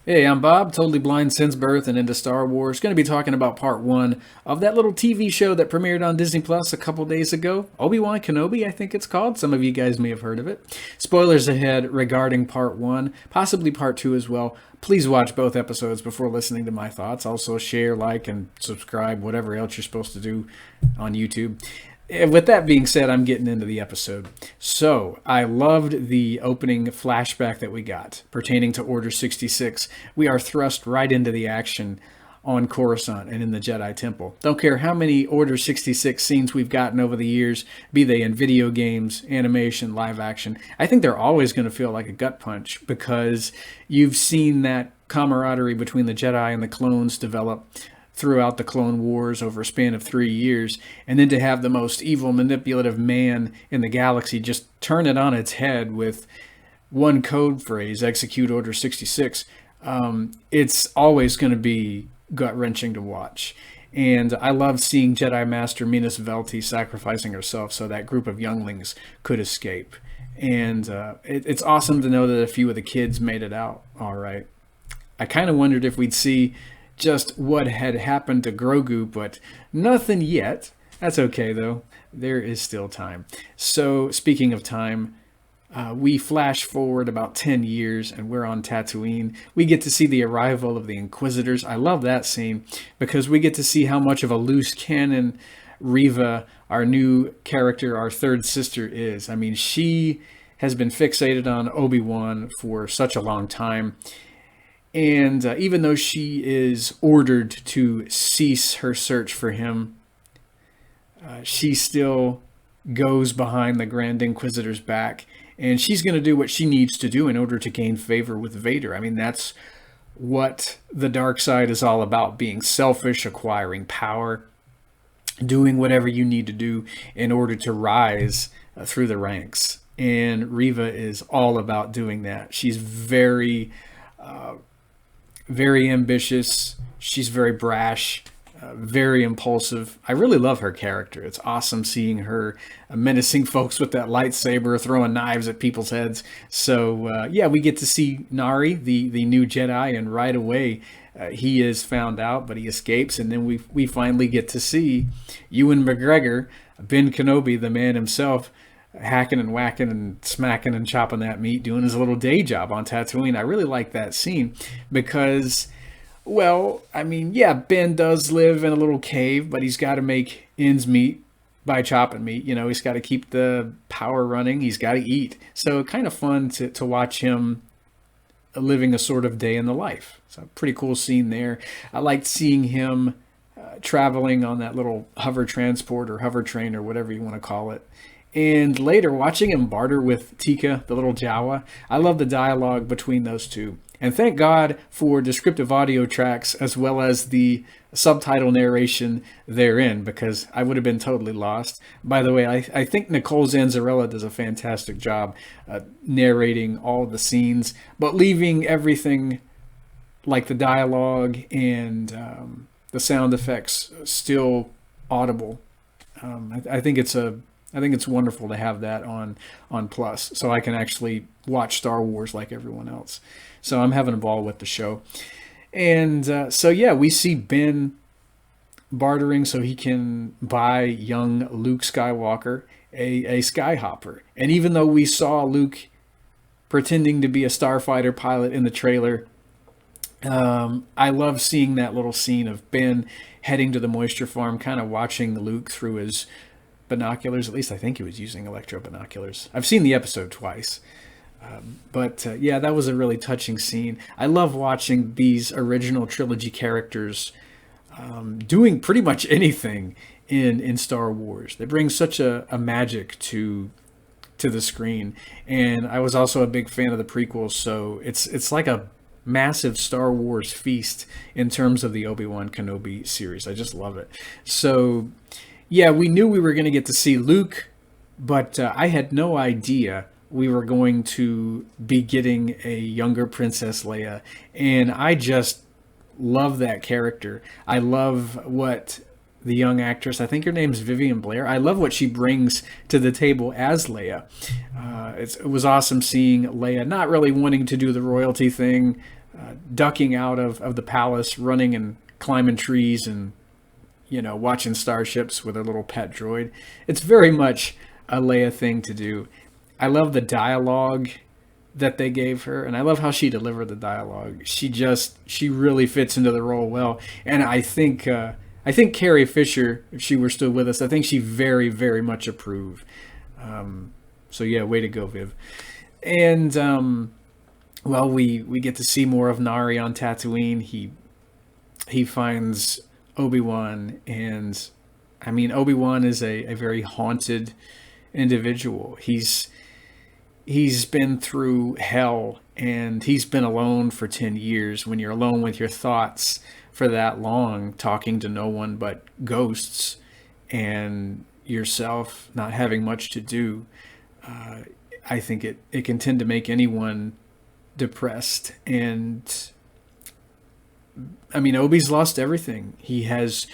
Hey, I'm Bob, totally blind since birth and into Star Wars. Going to be talking about part one of that little TV show that premiered on Disney Plus a couple days ago. Obi-Wan Kenobi, I think it's called. Some of you guys may have heard of it. Spoilers ahead regarding part one, possibly part two as well. Please watch both episodes before listening to my thoughts. Also, share, like, and subscribe, whatever else you're supposed to do on YouTube. With that being said, I'm getting into the episode. So, I loved the opening flashback that we got pertaining to Order 66. We are thrust right into the action on Coruscant and in the Jedi Temple. Don't care how many Order 66 scenes we've gotten over the years, be they in video games, animation, live action. I think they're always going to feel like a gut punch because you've seen that camaraderie between the Jedi and the clones develop throughout the Clone Wars over a span of 3 years, and then to have the most evil, manipulative man in the galaxy just turn it on its head with one code phrase, execute Order 66, it's always going to be gut-wrenching to watch. And I love seeing Jedi Master Minas Velti sacrificing herself so that group of younglings could escape. And it's awesome to know that a few of the kids made it out all right. I kind of wondered if we'd see just what had happened to Grogu, but nothing yet. That's okay, though. There is still time. So, speaking of time, we flash forward about 10 years, and we're on Tatooine. We get to see the arrival of the Inquisitors. I love that scene, because we get to see how much of a loose cannon Reva, our new character, our third sister, is. I mean, she has been fixated on Obi-Wan for such a long time. And even though she is ordered to cease her search for him, she still goes behind the Grand Inquisitor's back. And she's going to do what she needs to do in order to gain favor with Vader. I mean, that's what the dark side is all about. Being selfish, acquiring power, doing whatever you need to do in order to rise through the ranks. And Reva is all about doing that. She's very ambitious. She's very brash, very impulsive. I really love her character. It's awesome seeing her menacing folks with that lightsaber, throwing knives at people's heads. So, yeah, we get to see Nari, the new Jedi, and right away he is found out, but he escapes. And then we finally get to see Ewan McGregor, Ben Kenobi, the man himself, hacking and whacking and smacking and chopping that meat, doing his little day job on Tatooine. I really like that scene because, well, I mean, yeah, Ben does live in a little cave, but he's got to make ends meet by chopping meat. You know, he's got to keep the power running. He's got to eat. So kind of fun to watch him living a sort of day in the life. So pretty cool scene there. I liked seeing him traveling on that little hover transport or hover train or whatever you want to call it. And later, watching him barter with Tika, the little Jawa, I love the dialogue between those two. And thank God for descriptive audio tracks as well as the subtitle narration therein, because I would have been totally lost. By the way, I think Nicole Zanzarella does a fantastic job narrating all the scenes, but leaving everything like the dialogue and the sound effects still audible. I think it's wonderful to have that on Plus, so I can actually watch Star Wars like everyone else. So I'm having a ball with the show. And so, yeah, we see Ben bartering so he can buy young Luke Skywalker a Skyhopper. And even though we saw Luke pretending to be a starfighter pilot in the trailer, I love seeing that little scene of Ben heading to the moisture farm, kind of watching Luke through his binoculars. At least I think he was using electro binoculars. I've seen the episode twice. But yeah, that was a really touching scene. I love watching these original trilogy characters doing pretty much anything in Star Wars. They bring such a magic to the screen. And I was also a big fan of the prequels, so it's like a massive Star Wars feast in terms of the Obi-Wan Kenobi series. I just love it. So yeah, we knew we were going to get to see Luke, but I had no idea we were going to be getting a younger Princess Leia. And I just love that character. I love what the young actress, I think her name's Vivien Blair, I love what she brings to the table as Leia. It was awesome seeing Leia not really wanting to do the royalty thing, ducking out of the palace, running and climbing trees, and watching starships with her little pet droid. It's very much a Leia thing to do. I love the dialogue that they gave her, and I love how she delivered the dialogue. She really fits into the role well, and I think Carrie Fisher, if she were still with us, I think she very, very much approved. So yeah, way to go, Viv. And well, we get to see more of Nari on Tatooine. He finds Obi-Wan, and I mean, Obi-Wan is a very haunted individual. He's been through hell, and he's been alone for 10 years. When you're alone with your thoughts for that long, talking to no one but ghosts, and yourself not having much to do, I think it can tend to make anyone depressed. And I mean, Obi's lost everything. He has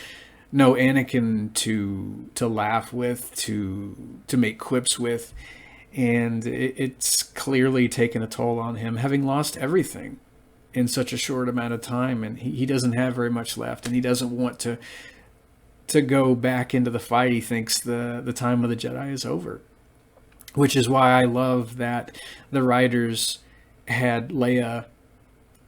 no Anakin to laugh with, to make quips with, and it's clearly taken a toll on him, having lost everything in such a short amount of time. And he doesn't have very much left, and he doesn't want to go back into the fight. He thinks the time of the Jedi is over, which is why I love that the writers had Leia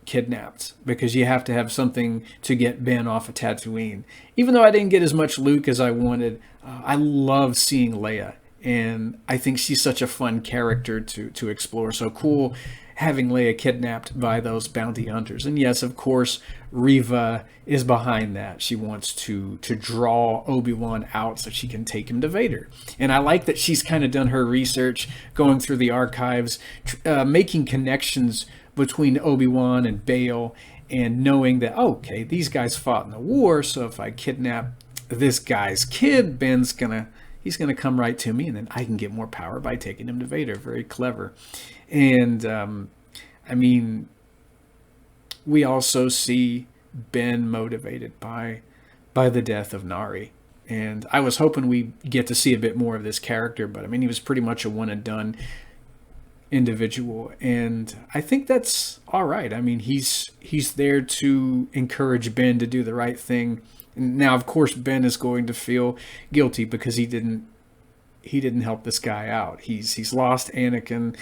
kidnapped, because you have to have something to get Ben off of Tatooine. Even though I didn't get as much Luke as I wanted, I love seeing Leia, and I think she's such a fun character to explore. So cool having Leia kidnapped by those bounty hunters. And yes, of course, Reva is behind that. She wants to draw Obi-Wan out so she can take him to Vader. And I like that she's kind of done her research, going through the archives, making connections between Obi-Wan and Bail, and knowing that, okay, these guys fought in the war, so if I kidnap this guy's kid, Ben's he's gonna come right to me, and then I can get more power by taking him to Vader. Very clever. And I mean, we also see Ben motivated by the death of Nari. And I was hoping we get to see a bit more of this character, but I mean, he was pretty much a one and done individual, and I think that's all right. I mean, he's there to encourage Ben to do the right thing. Now, of course, Ben is going to feel guilty because he didn't help this guy out. He's lost Anakin.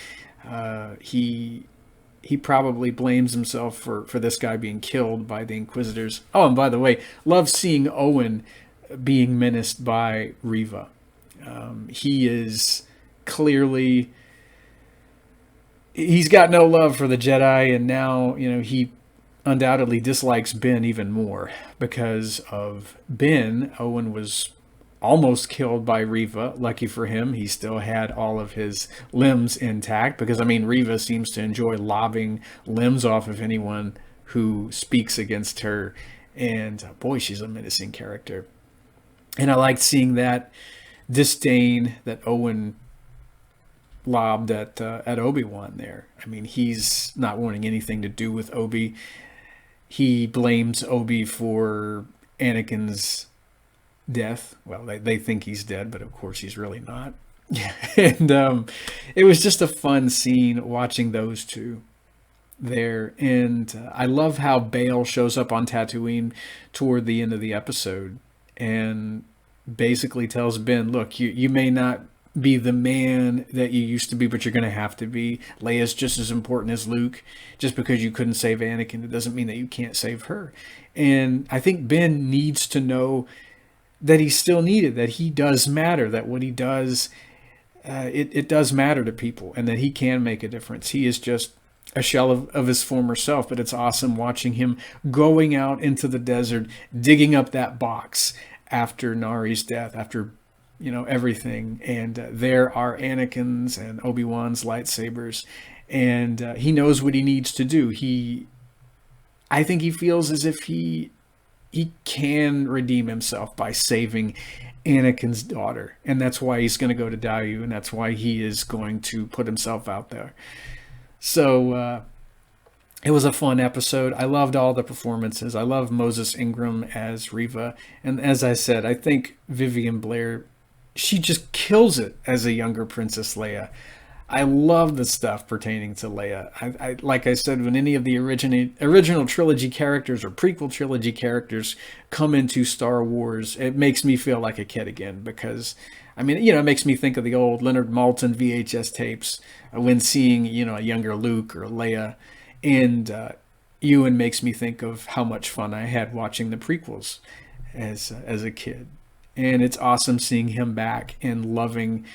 He probably blames himself for this guy being killed by the Inquisitors. Oh, and by the way, love seeing Owen being menaced by Reva. He is clearly, he's got no love for the Jedi, and now, he undoubtedly dislikes Ben even more because of Ben. Owen was almost killed by Reva. Lucky for him, he still had all of his limbs intact, because, I mean, Reva seems to enjoy lobbing limbs off of anyone who speaks against her. And boy, she's a menacing character. And I liked seeing that disdain that Owen lobbed at Obi-Wan there. I mean, he's not wanting anything to do with Obi. He blames Obi for Anakin's death. Well, they think he's dead, but of course he's really not. And it was just a fun scene watching those two there. And I love how Bail shows up on Tatooine toward the end of the episode and basically tells Ben, look, you may not be the man that you used to be, but you're going to have to be. Leia's just as important as Luke. Just because you couldn't save Anakin, it doesn't mean that you can't save her. And I think Ben needs to know that he's still needed, that he does matter, that what he does, it does matter to people, and that he can make a difference. He is just a shell of his former self, but it's awesome watching him going out into the desert, digging up that box after Nari's death, after everything, and there are Anakin's and Obi-Wan's lightsabers, and he knows what he needs to do. I think he feels as if he can redeem himself by saving Anakin's daughter, and that's why he's going to go to Daiyu, and that's why he is going to put himself out there. So it was a fun episode. I loved all the performances. I love Moses Ingram as Reva, and as I said, I think Vivien Blair, she just kills it as a younger Princess Leia. I love the stuff pertaining to Leia. Like I said, when any of the original trilogy characters or prequel trilogy characters come into Star Wars, it makes me feel like a kid again because, I mean, it makes me think of the old Leonard Maltin VHS tapes when seeing, a younger Luke or Leia. And Ewan makes me think of how much fun I had watching the prequels as a kid. And it's awesome seeing him back and loving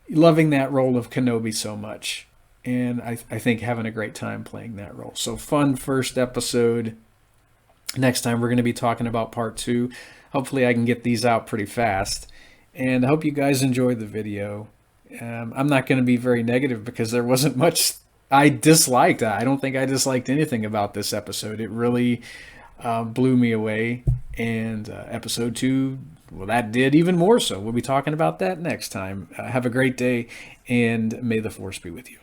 that role of Kenobi so much. And I think having a great time playing that role. So fun first episode. Next time we're going to be talking about part 2. Hopefully I can get these out pretty fast. And I hope you guys enjoyed the video. I'm not going to be very negative because there wasn't much I disliked. I don't think I disliked anything about this episode. It really blew me away. And episode 2, well, that did even more so. We'll be talking about that next time. Have a great day, and may the Force be with you.